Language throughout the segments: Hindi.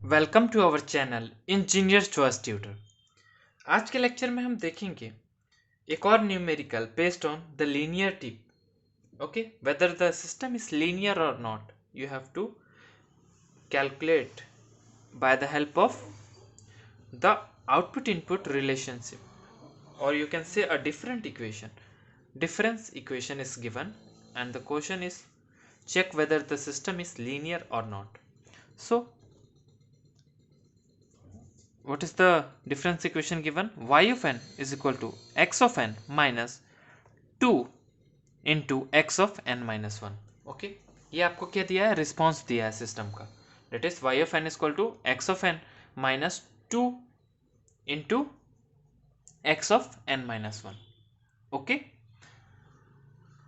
Welcome to our channel engineer choice tutor. आज के लेक्चर में हम देखेंगे एक और numerical based on the linearity. Okay, whether the system is linear और not, you have to calculate by the help of the output input relationship, or you can say a different equation. Difference equation is given and the question is check whether the system is linear or not. So what is the difference equation given? Y of n is equal to x of n minus 2 into x of n minus 1. Okay, ये आपको क्या दिया है? रिस्पॉन्स दिया है सिस्टम का। That is y of n is equal to x of n minus 2 into x of n minus 1. Okay,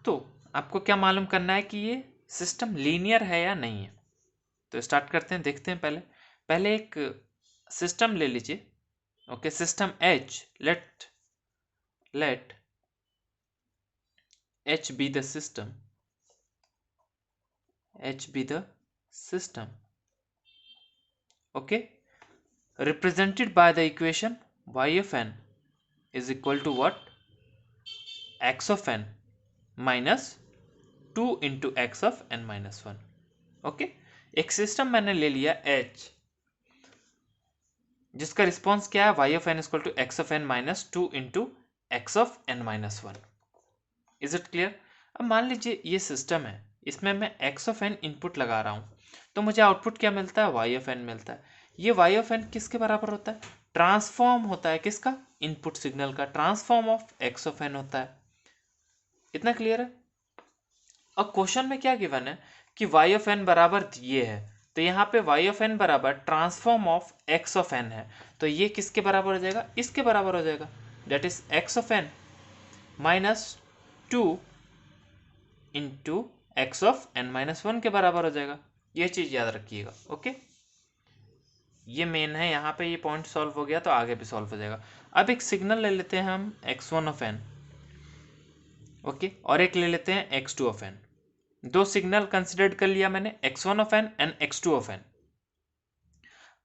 तो आपको क्या मालूम करना है कि ये सिस्टम लीनियर है या नहीं है। तो स्टार्ट करते हैं, देखते हैं। पहले एक सिस्टम ले लीजिए। Okay, system H, let H be the system, H be the system, okay, represented by the equation y of n is equal to what? X of n minus 2 into x of n minus 1. Okay, एक सिस्टम मैंने ले लिया H जिसका रिस्पॉन्स क्या है? y of n equal to x of n minus 2 into x of n minus 1. Is it clear? अब मान लीजिए ये सिस्टम है, इसमें मैं x of n इनपुट लगा रहा हूँ, तो मुझे आउटपुट क्या मिलता है? y of n मिलता है। ये y of n किसके बराबर होता है? ट्रांसफॉर्म होता है किसका? इनपुट सिग्नल का। Transform of x of n होता है। इतना क्लियर है? और क्वेश्चन में क्या गिवन है कि y of n बराबर ये है, तो यहाँ पे y of n बराबर transform of x of n है, तो ये किसके बराबर हो जाएगा? इसके बराबर हो जाएगा। That is x of n minus 2 into x of n minus 1 के बराबर हो जाएगा। ये चीज याद रखिएगा। ओके, ये मेन है। यहाँ पे ये पॉइंट सॉल्व हो गया तो आगे भी सॉल्व हो जाएगा। अब एक सिग्नल ले लेते हैं हम x1 of n, ओके, और एक ले लेते हैं x2 of n। दो सिग्नल कंसिडर कर लिया मैंने, x1 of n and x2 of n।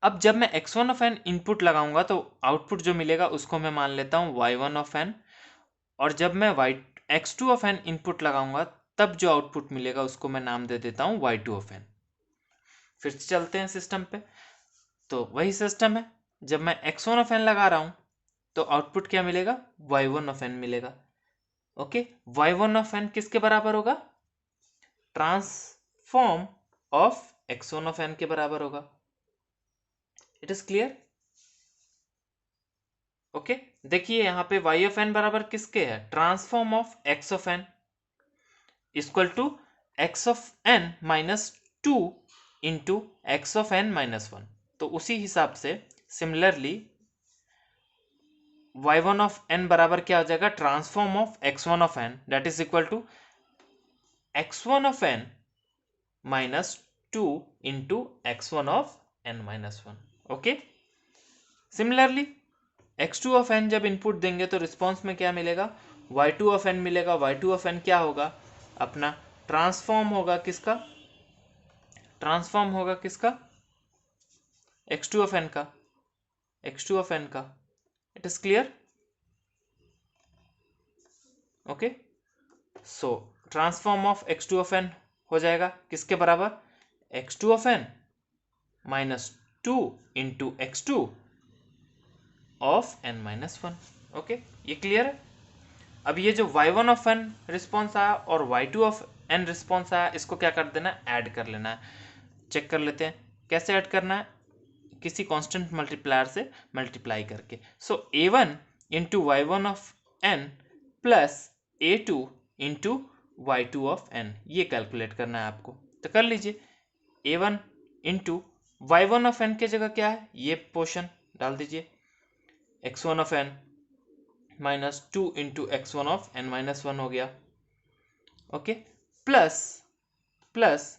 अब जब मैं x1 of n इनपुट लगाऊंगा तो आउटपुट जो मिलेगा उसको मैं मान लेता हूं y1 of n, और जब मैं x2 of n इनपुट लगाऊंगा तब जो आउटपुट मिलेगा उसको मैं नाम दे देता हूं y2 of n। फिर से चलते हैं सिस्टम पे, तो वही सिस्टम है। जब मैं x1 of n लगा रहा हूं तो आउटपुट क्या मिलेगा? y1 of n मिलेगा। ओके, y1 of n किसके बराबर होगा? Transform of x1 of n के बराबर होगा। It is clear? ओके, देखिए यहाँ पे y of n बराबर किसके है? Transform of x of n equal to x of n minus 2 into x of n minus 1। तो उसी हिसाब से सिमिलरली y1 of n बराबर क्या हो जाएगा? Transform of x1 of n, that is equal to x1 of n minus 2 into x1 of n minus 1। Okay, similarly x2 of n जब इनपुट देंगे तो रिस्पॉन्स में क्या मिलेगा? y2 of n मिलेगा। y2 of n क्या होगा? अपना ट्रांसफॉर्म होगा किसका? ट्रांसफॉर्म होगा किसका? x2 of n का, x2 of n का। It is clear? Okay, so transform of x2 of n हो जाएगा किसके बराबर? x2 of n minus 2 into x2 of n minus 1। Okay, ये क्लियर है? अब ये जो y1 of n रिस्पॉन्स आया और y2 of n रिस्पॉन्स आया, इसको क्या कर देना है? ऐड कर लेना है। चेक कर लेते हैं कैसे ऐड करना है। किसी कांस्टेंट मल्टीप्लायर से मल्टीप्लाई करके। सो a1 into y1 of n plus a2 into y2 of n, ये कैलकुलेट करना है आपको। तो कर लीजिए। a1 into y1 of n की जगह क्या है? ये पोर्शन डाल दीजिए, x1 of n minus 2 into x1 of n minus 1 हो गया। Okay, plus plus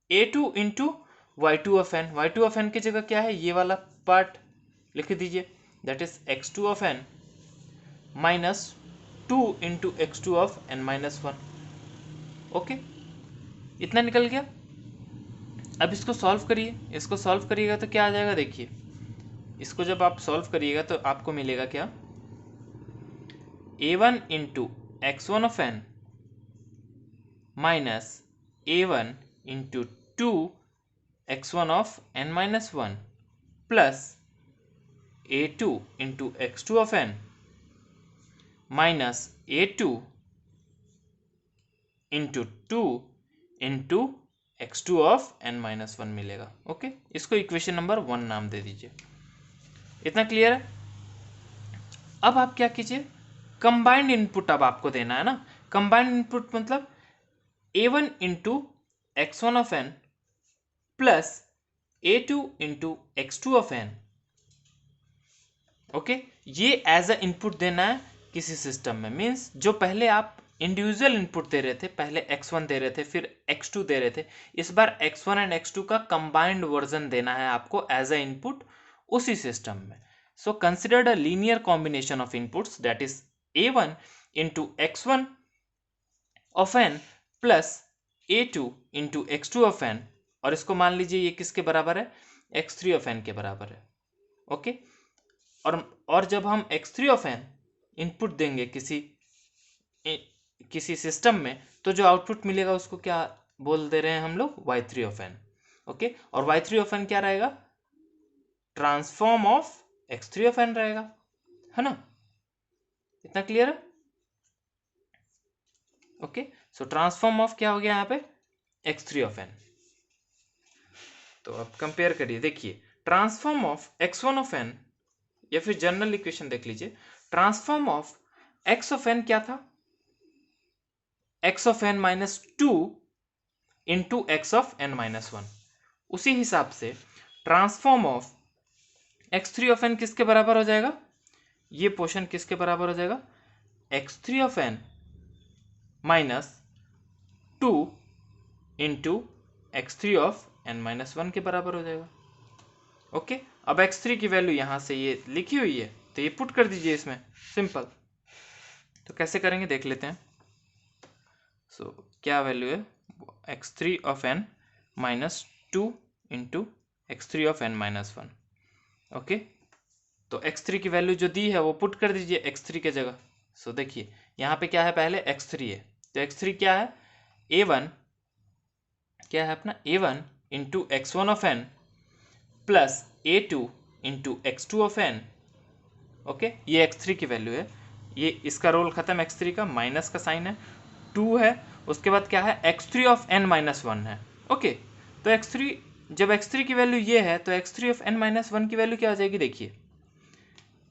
a2 into y2 of n, y2 of n की जगह क्या है? ये वाला पार्ट लिख दीजिए, that is x2 of n minus 2 into x2 of n minus 1। Okay, इतना निकल गया। अब इसको सॉल्व करिए, इसको सॉल्व करिएगा तो क्या आ जाएगा देखिए, इसको जब आप सॉल्व करिएगा तो आपको मिलेगा क्या, a1 into x1 of n minus a1 into 2x1 of n minus 1 plus a2 into x2 of n minus a2 into 2 into x2 of n minus 1 मिलेगा। ओके, इसको इक्वेशन नंबर 1 नाम दे दीजिए। इतना क्लियर है? अब आप क्या कीजिए, कंबाइंड इनपुट अब आपको देना है ना। कंबाइंड इनपुट मतलब a1 into x1 of n plus a2 into x2 of n। Okay, ये एज अ इनपुट देना है किसी सिस्टम में। मीन्स जो पहले आप इंडिविजुअल इनपुट दे रहे थे, पहले x1 दे रहे थे फिर x2 दे रहे थे, इस बार x1 एंड x2 का कंबाइंड वर्जन देना है आपको एज अ इनपुट उसी सिस्टम में। So considered a linear combination of inputs that is a1 into x1 of n plus a2 into x2 of n, और इसको मान लीजिए ये किसके बराबर है, x3 ऑफ n के बराबर है। ओके, और जब हम x3 ऑफ n इनपुट देंगे किसी सिस्टम में, तो जो आउटपुट मिलेगा उसको क्या बोल दे रहे हैं हम लोग, y3 ऑफ n। ओके, और y3 ऑफ n क्या रहेगा, transform of x3 of n रहेगा, है ना। इतना क्लियर है? ओके, सो ट्रांसफॉर्म ऑफ क्या हो गया यहाँ पे, x3 ऑफ n। तो अब कंपेयर करिए, देखिए transform of x1 of n, या फिर जनरल इक्वेशन देख लीजिए, transform of x of n क्या था, x of n minus 2 into x of n minus 1। उसी हिसाब से transform of x3 of n किसके बराबर हो जाएगा, ये पोर्शन किसके बराबर हो जाएगा, x3 of n minus 2 into x3 of n minus 1 के बराबर हो जाएगा। ओके, अब x3 की वैल्यू यहां से ये लिखी हुई है तो ये पुट कर दीजिए इसमें, सिंपल। तो कैसे करेंगे देख लेते हैं। सो क्या वैल्यू है, x3 of n minus 2 into x3 of n minus 1। Okay, तो x3 की वैल्यू जो दी है वो पुट कर दीजिए x3 के जगह। सो देखिए यहाँ पे क्या है, पहले x3 है, तो x3 क्या है, a1 क्या है अपना, a1 into x1 of n plus a2 into x2 of n। Okay, ये x3 की वैल्यू है, ये इसका रोल खत्म, x3 का माइनस का साइन है, 2 है, उसके बाद क्या है, x3 ऑफ n माइनस 1 है। ओके, तो x3, जब x3 की वैल्यू ये है तो x3 ऑफ n माइनस 1 की वैल्यू क्या हो जाएगी, देखिए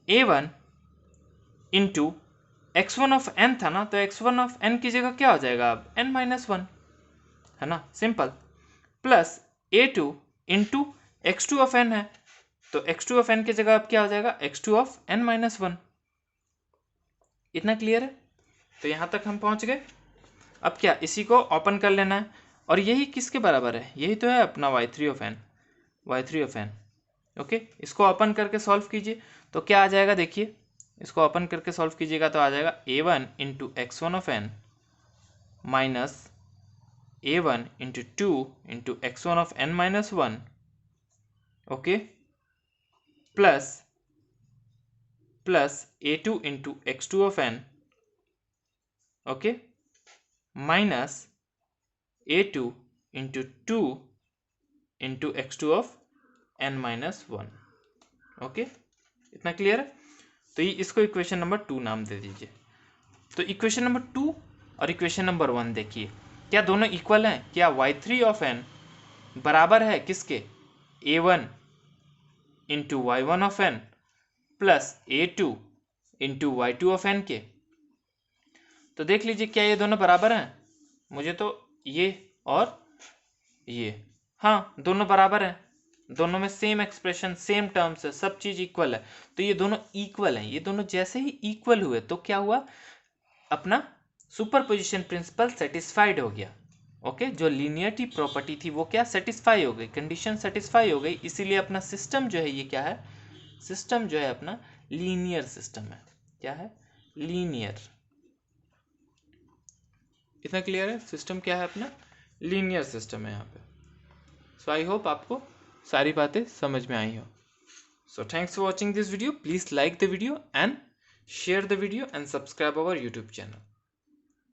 a1 into x1 of n था ना, तो x1 ऑफ n की जगह क्या हो जाएगा अब, n माइनस 1, है ना, simple, plus a2 into x2 of n है, तो x2 ऑफ n की जगह अब क्या हो जाएगा, x2 ऑफ n माइनस 1। इतना क्लियर है? तो यहां तक हम पहुंच गए। अब क्या, इसी को ओपन कर लेना है, और यही किसके बराबर है, यही तो है अपना y3 of n, y3 of n। Okay, इसको ओपन करके सॉल्व कीजिए तो क्या आ जाएगा, देखिए इसको ओपन करके सॉल्व कीजिएगा तो आ जाएगा a1 into x1 of n minus a1 into 2 into x1 of n minus 1। Okay, plus a2 into x2 of n, okay, minus a2 into 2 into x2 of n minus 1। Okay, इतना क्लियर है? तो ये इसको इक्वेशन नंबर 2 नाम दे दीजिए। तो इक्वेशन नंबर 2 और इक्वेशन नंबर 1 देखिए, क्या दोनों इक्वल हैं, क्या y3 ऑफ n बराबर है किसके, a1 into y1 of n plus a2 into y2 of n के। तो देख लीजिए क्या ये दोनों बराबर हैं, मुझे तो ये और ये, हाँ दोनों बराबर हैं, दोनों में सेम एक्सप्रेशन सेम टर्म्स है, सब चीज इक्वल है, तो ये दोनों इक्वल हैं। ये दोनों जैसे ही इक्वल हुए तो क्या हुआ, अपना सुपरपोजिशन प्रिंसिपल सेटिस्फाइड हो गया। ओके, जो लीनियरिटी प्रॉपर्टी थी वो क्या, सेटिस्फाई हो गई, कंडीशन सेटिस्फाई हो गई, इसीलिए अपना सिस्टम जो है ये क्या है, सिस्टम जो है अपना लीनियर सिस्टम है। क्या है, लीनियर। इतना क्लियर है, सिस्टम क्या है अपना, लीनियर सिस्टम है यहाँ पे। सो आई होप आपको सारी बातें समझ में आई हो. So thanks for watching this video. Please like the video and share the video and subscribe our YouTube channel.